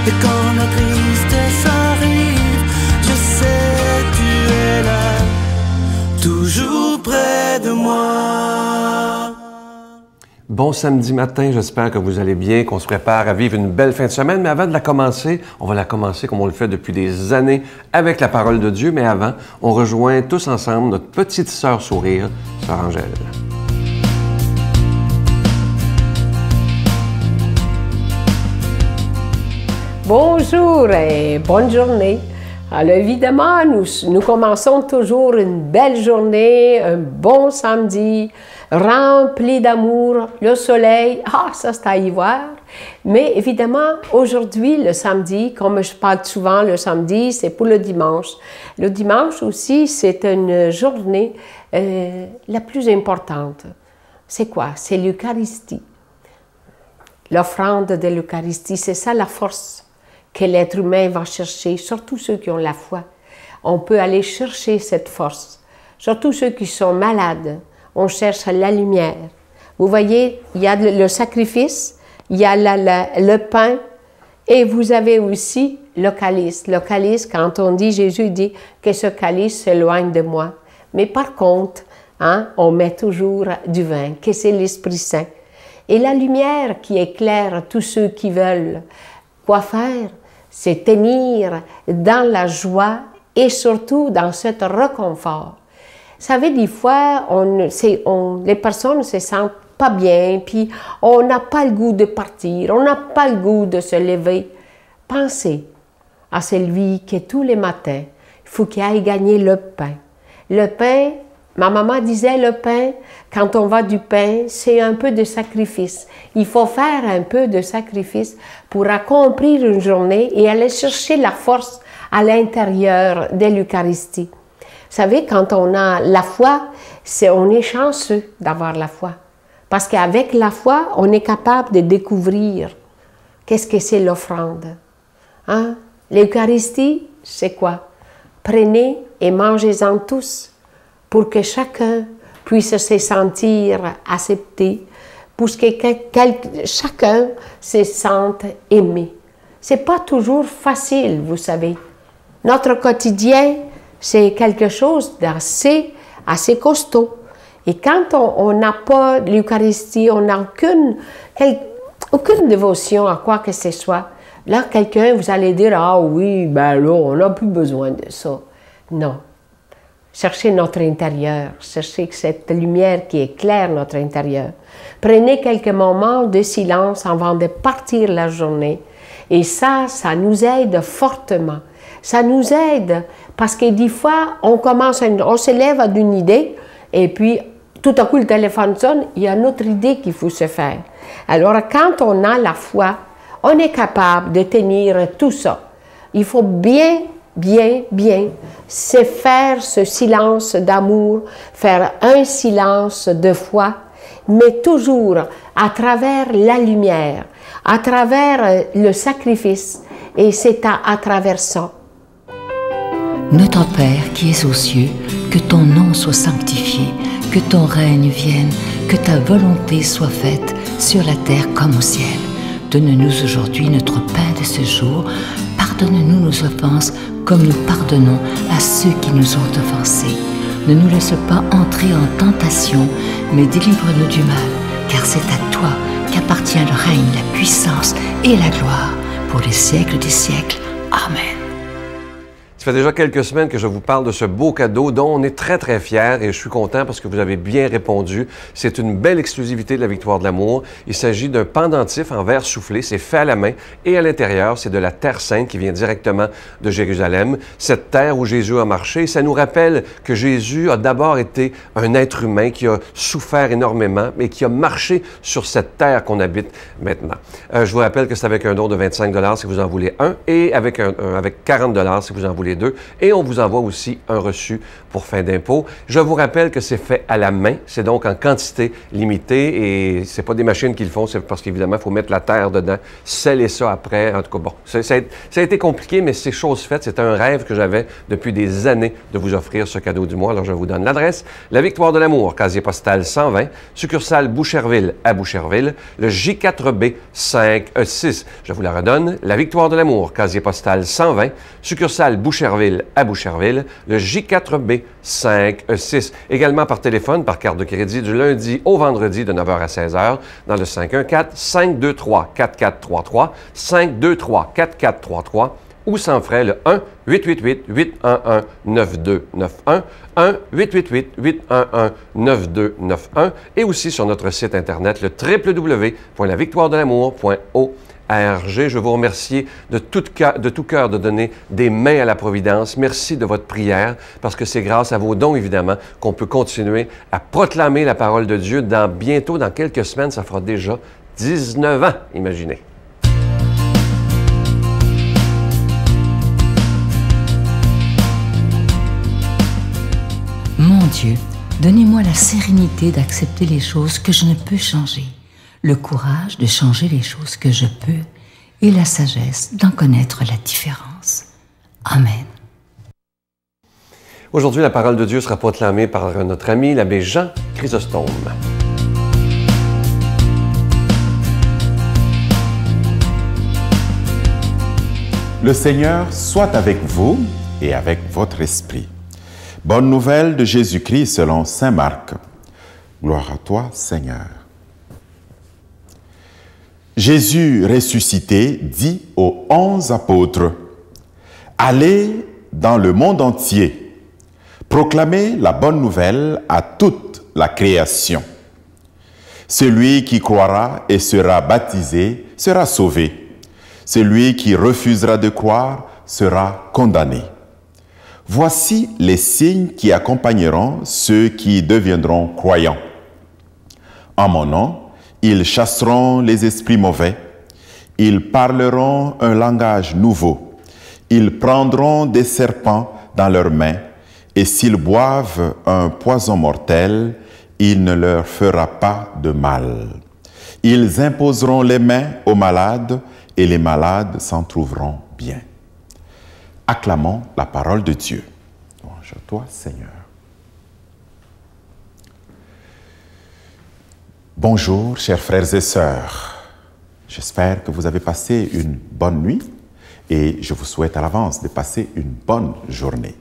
Et quand la tristesse arrive, je sais tu es là, toujours près de moi. Bon samedi matin, j'espère que vous allez bien, qu'on se prépare à vivre une belle fin de semaine. Mais avant de la commencer, on va la commencer comme on le fait depuis des années avec la parole de Dieu. Mais avant, on rejoint tous ensemble notre petite sœur sourire, sœur Angèle. Bonjour et bonne journée. Alors évidemment, nous commençons toujours une belle journée, un bon samedi, rempli d'amour, le soleil, ça c'est à y voir. Mais évidemment, aujourd'hui, le samedi, comme je parle souvent, le samedi, c'est pour le dimanche. Le dimanche aussi, c'est une journée la plus importante. C'est quoi? C'est l'Eucharistie. L'offrande de l'Eucharistie, c'est ça la force que l'être humain va chercher, surtout ceux qui ont la foi. On peut aller chercher cette force, surtout ceux qui sont malades. On cherche la lumière. Vous voyez, il y a le sacrifice, il y a le pain, et vous avez aussi le calice. Le calice, quand on dit, Jésus dit que ce calice s'éloigne de moi. Mais par contre, on met toujours du vin, que c'est l'Esprit Saint. Et la lumière qui éclaire tous ceux qui veulent. Quoi faire? C'est tenir dans la joie et surtout dans ce réconfort. Vous savez, des fois, les personnes ne se sentent pas bien, puis on n'a pas le goût de partir, on n'a pas le goût de se lever. Pensez à celui qui, tous les matins, il faut qu'il aille gagner le pain. Le pain, ma maman disait, le pain, quand on va du pain, c'est un peu de sacrifice. Il faut faire un peu de sacrifice pour accomplir une journée et aller chercher la force à l'intérieur de l'Eucharistie. Vous savez, quand on a la foi, on est chanceux d'avoir la foi. Parce qu'avec la foi, on est capable de découvrir qu'est-ce que c'est l'offrande. L'Eucharistie, c'est quoi? Prenez et mangez-en tous pour que chacun puisse se sentir accepté, pour que chacun se sente aimé. C'est pas toujours facile, vous savez. Notre quotidien, c'est quelque chose d'assez costaud. Et quand on n'a pas l'Eucharistie, on n'a aucune dévotion à quoi que ce soit, là, quelqu'un, vous allez dire, ah oui, ben là, on n'a plus besoin de ça. Non. Cherchez notre intérieur, cherchez cette lumière qui éclaire notre intérieur. Prenez quelques moments de silence avant de partir la journée. Et ça nous aide fortement. Ça nous aide parce que des fois, on se lève d'une idée et puis tout à coup le téléphone sonne, il y a une autre idée qu'il faut se faire. Alors quand on a la foi, on est capable de tenir tout ça. Il faut bien se faire ce silence d'amour, faire un silence de foi, mais toujours à travers la lumière, à travers le sacrifice, et c'est à travers ça. Notre Père qui es aux cieux, que ton nom soit sanctifié, que ton règne vienne, que ta volonté soit faite sur la terre comme au ciel. Donne-nous aujourd'hui notre pain de ce jour. Pardonne-nous nos offenses comme nous pardonnons à ceux qui nous ont offensés. Ne nous laisse pas entrer en tentation, mais délivre-nous du mal, car c'est à toi qu'appartient le règne, la puissance et la gloire pour les siècles des siècles. Amen. Ça fait déjà quelques semaines que je vous parle de ce beau cadeau dont on est très, très fiers et je suis content parce que vous avez bien répondu. C'est une belle exclusivité de la Victoire de l'amour. Il s'agit d'un pendentif en verre soufflé. C'est fait à la main et à l'intérieur, c'est de la terre sainte qui vient directement de Jérusalem. Cette terre où Jésus a marché, ça nous rappelle que Jésus a d'abord été un être humain qui a souffert énormément mais qui a marché sur cette terre qu'on habite maintenant. Je vous rappelle que c'est avec un don de 25 $ si vous en voulez un et avec 40 $ si vous en voulez 2 et on vous envoie aussi un reçu pour fin d'impôt. Je vous rappelle que c'est fait à la main, c'est donc en quantité limitée et c'est pas des machines qui le font, c'est parce qu'évidemment, il faut mettre la terre dedans, sceller ça après. En tout cas, bon, ça a été compliqué, mais c'est chose faite. C'est un rêve que j'avais depuis des années de vous offrir ce cadeau du mois. Alors, je vous donne l'adresse. La Victoire de l'Amour, casier postal 120, succursale Boucherville à Boucherville, le J4B 5E6. Je vous la redonne. La Victoire de l'Amour, casier postal 120, succursale Boucherville à Boucherville, le J4B 5E6. Également par téléphone, par carte de crédit du lundi au vendredi de 9h à 16h dans le 514-523-4433, 523-4433 ou sans frais le 1-888-811-9291, 1-888-811-9291 et aussi sur notre site Internet le www.lavictoiredelamour.org. Je vous remercie de tout cœur de donner des mains à la Providence. Merci de votre prière, parce que c'est grâce à vos dons, évidemment, qu'on peut continuer à proclamer la parole de Dieu. Bientôt, dans quelques semaines, ça fera déjà 19 ans, imaginez. Mon Dieu, donnez-moi la sérénité d'accepter les choses que je ne peux changer, le courage de changer les choses que je peux et la sagesse d'en connaître la différence. Amen. Aujourd'hui, la parole de Dieu sera proclamée par notre ami l'abbé Jean Chrysostome. Le Seigneur soit avec vous et avec votre esprit. Bonne nouvelle de Jésus-Christ selon saint Marc. Gloire à toi, Seigneur. Jésus ressuscité dit aux 11 apôtres, « Allez dans le monde entier, proclamez la bonne nouvelle à toute la création. Celui qui croira et sera baptisé sera sauvé. Celui qui refusera de croire sera condamné. Voici les signes qui accompagneront ceux qui deviendront croyants. En mon nom, ils chasseront les esprits mauvais, ils parleront un langage nouveau, ils prendront des serpents dans leurs mains, et s'ils boivent un poison mortel, il ne leur fera pas de mal. Ils imposeront les mains aux malades, et les malades s'en trouveront bien. » Acclamons la parole de Dieu. Louange à toi, Seigneur. Bonjour, chers frères et sœurs. J'espère que vous avez passé une bonne nuit et je vous souhaite à l'avance de passer une bonne journée.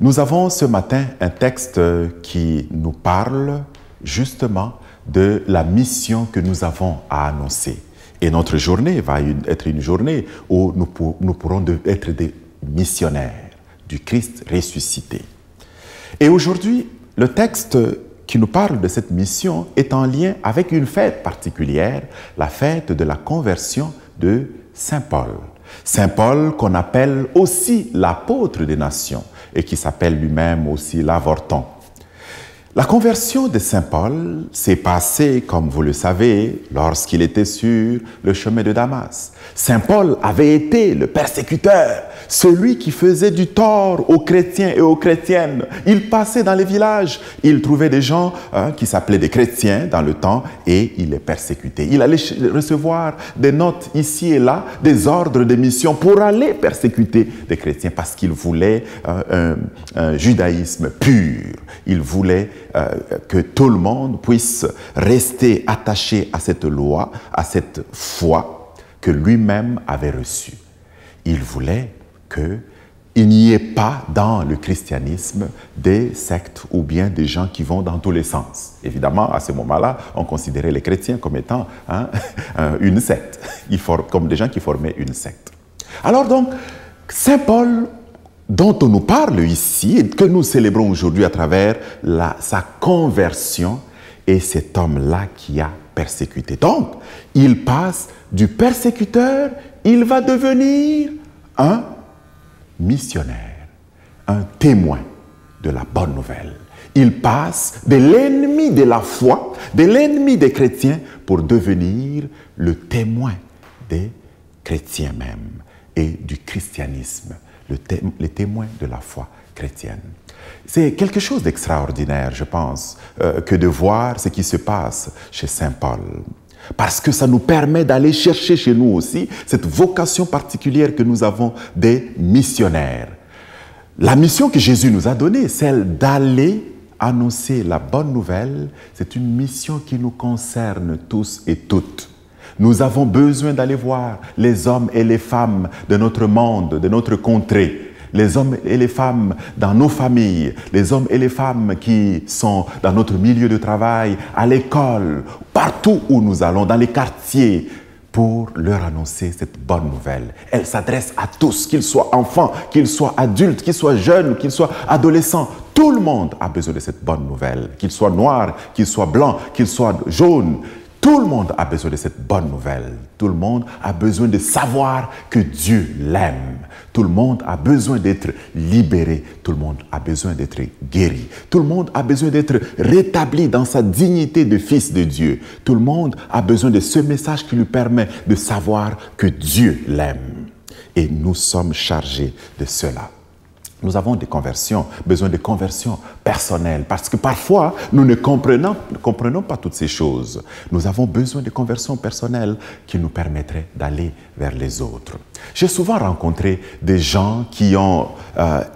Nous avons ce matin un texte qui nous parle justement de la mission que nous avons à annoncer. Et notre journée va être une journée où nous pourrons être des missionnaires du Christ ressuscité. Et aujourd'hui, le texte qui nous parle de cette mission est en lien avec une fête particulière, la fête de la conversion de Saint Paul. Saint Paul qu'on appelle aussi l'apôtre des nations et qui s'appelle lui-même aussi l'avorton. La conversion de Saint Paul s'est passée, comme vous le savez, lorsqu'il était sur le chemin de Damas. Saint Paul avait été le persécuteur, celui qui faisait du tort aux chrétiens et aux chrétiennes. Il passait dans les villages, il trouvait des gens qui s'appelaient des chrétiens dans le temps et il les persécutait. Il allait recevoir des notes ici et là, des ordres de mission pour aller persécuter des chrétiens parce qu'il voulait un judaïsme pur. Il voulait que tout le monde puisse rester attaché à cette loi, à cette foi que lui-même avait reçue. Il voulait qu'il n'y ait pas dans le christianisme des sectes ou bien des gens qui vont dans tous les sens. Évidemment, à ce moment-là, on considérait les chrétiens comme étant une secte, comme des gens qui formaient une secte. Alors donc, Saint Paul, dont on nous parle ici et que nous célébrons aujourd'hui à travers sa conversion, est cet homme-là qui a persécuté. Donc, il passe du persécuteur, il va devenir un missionnaire, un témoin de la bonne nouvelle. Il passe de l'ennemi de la foi, de l'ennemi des chrétiens, pour devenir le témoin des chrétiens même et du christianisme. les témoins de la foi chrétienne. C'est quelque chose d'extraordinaire, je pense, que de voir ce qui se passe chez Saint Paul. Parce que ça nous permet d'aller chercher chez nous aussi cette vocation particulière que nous avons des missionnaires. La mission que Jésus nous a donnée, celle d'aller annoncer la bonne nouvelle, c'est une mission qui nous concerne tous et toutes. Nous avons besoin d'aller voir les hommes et les femmes de notre monde, de notre contrée, les hommes et les femmes dans nos familles, les hommes et les femmes qui sont dans notre milieu de travail, à l'école, partout où nous allons, dans les quartiers, pour leur annoncer cette bonne nouvelle. Elle s'adresse à tous, qu'ils soient enfants, qu'ils soient adultes, qu'ils soient jeunes, qu'ils soient adolescents. Tout le monde a besoin de cette bonne nouvelle, qu'ils soient noirs, qu'ils soient blancs, qu'ils soient jaunes. Tout le monde a besoin de cette bonne nouvelle. Tout le monde a besoin de savoir que Dieu l'aime. Tout le monde a besoin d'être libéré. Tout le monde a besoin d'être guéri. Tout le monde a besoin d'être rétabli dans sa dignité de fils de Dieu. Tout le monde a besoin de ce message qui lui permet de savoir que Dieu l'aime. Et nous sommes chargés de cela. Nous avons besoin de conversions personnelles, parce que parfois, nous ne comprenons pas toutes ces choses. Nous avons besoin de conversions personnelles qui nous permettraient d'aller vers les autres. J'ai souvent rencontré des gens qui ont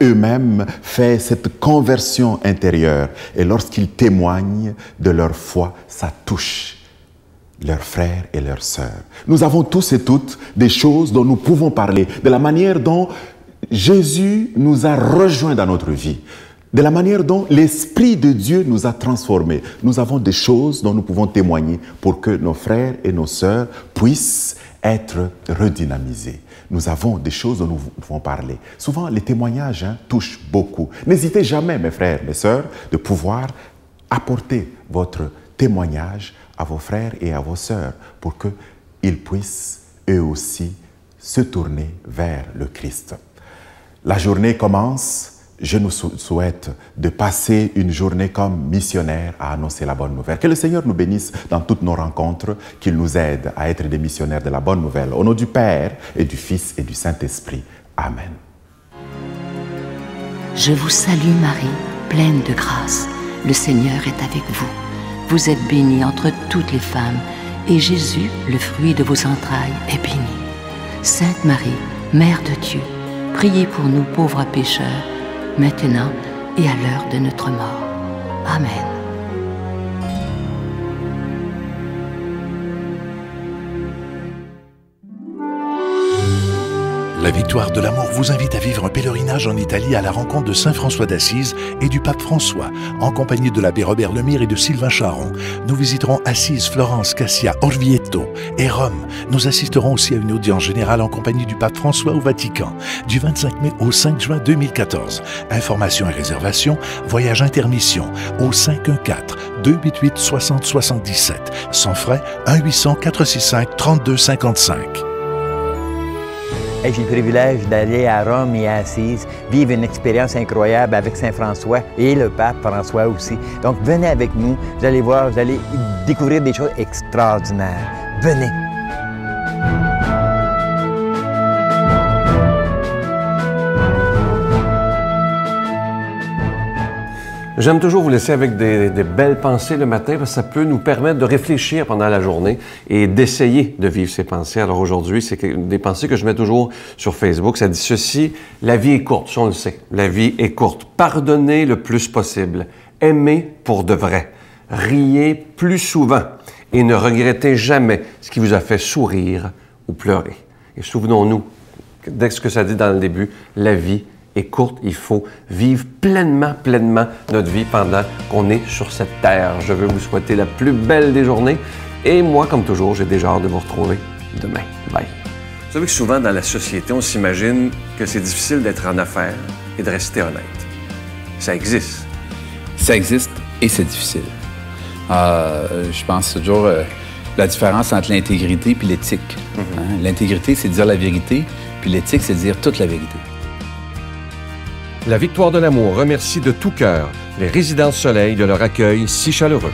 eux-mêmes fait cette conversion intérieure, et lorsqu'ils témoignent de leur foi, ça touche leurs frères et leurs sœurs. Nous avons tous et toutes des choses dont nous pouvons parler, de la manière dont Jésus nous a rejoints dans notre vie, de la manière dont l'Esprit de Dieu nous a transformés. Nous avons des choses dont nous pouvons témoigner pour que nos frères et nos sœurs puissent être redynamisés. Nous avons des choses dont nous pouvons parler. Souvent, les témoignages touchent beaucoup. N'hésitez jamais, mes frères, mes sœurs, de pouvoir apporter votre témoignage à vos frères et à vos sœurs pour qu'ils puissent, eux aussi, se tourner vers le Christ. La journée commence. Je nous souhaite de passer une journée comme missionnaires à annoncer la bonne nouvelle. Que le Seigneur nous bénisse dans toutes nos rencontres, qu'il nous aide à être des missionnaires de la bonne nouvelle. Au nom du Père et du Fils et du Saint-Esprit. Amen. Je vous salue Marie, pleine de grâce. Le Seigneur est avec vous. Vous êtes bénie entre toutes les femmes, et Jésus, le fruit de vos entrailles, est béni. Sainte Marie, Mère de Dieu, priez pour nous pauvres pécheurs, maintenant et à l'heure de notre mort. Amen. La Victoire de l'amour vous invite à vivre un pèlerinage en Italie à la rencontre de Saint François d'Assise et du pape François, en compagnie de l'abbé Robert Lemire et de Sylvain Charon. Nous visiterons Assise, Florence, Cassia, Orvieto et Rome. Nous assisterons aussi à une audience générale en compagnie du pape François au Vatican, du 25 mai au 5 juin 2014. Informations et réservations, voyage intermission au 514-288-6077. Sans frais, 1-800-465-3255. J'ai le privilège d'aller à Rome et à Assise, vivre une expérience incroyable avec Saint François et le pape François aussi. Donc venez avec nous, vous allez voir, vous allez découvrir des choses extraordinaires. Venez! J'aime toujours vous laisser avec des belles pensées le matin parce que ça peut nous permettre de réfléchir pendant la journée et d'essayer de vivre ces pensées. Alors aujourd'hui, c'est des pensées que je mets toujours sur Facebook. Ça dit ceci: la vie est courte, ça on le sait. La vie est courte. Pardonnez le plus possible. Aimez pour de vrai. Riez plus souvent et ne regrettez jamais ce qui vous a fait sourire ou pleurer. Et souvenons-nous, dès ce que ça dit dans le début, la vie est courte, il faut vivre pleinement notre vie pendant qu'on est sur cette terre. Je veux vous souhaiter la plus belle des journées et moi, comme toujours, j'ai déjà hâte de vous retrouver demain. Bye. Vous savez que souvent dans la société, on s'imagine que c'est difficile d'être en affaires et de rester honnête. Ça existe. Ça existe et c'est difficile. Je pense toujours la différence entre l'intégrité et l'éthique. L'intégrité, c'est dire la vérité, puis l'éthique, c'est dire toute la vérité. La Victoire de l'amour remercie de tout cœur les Résidences Soleil de leur accueil si chaleureux.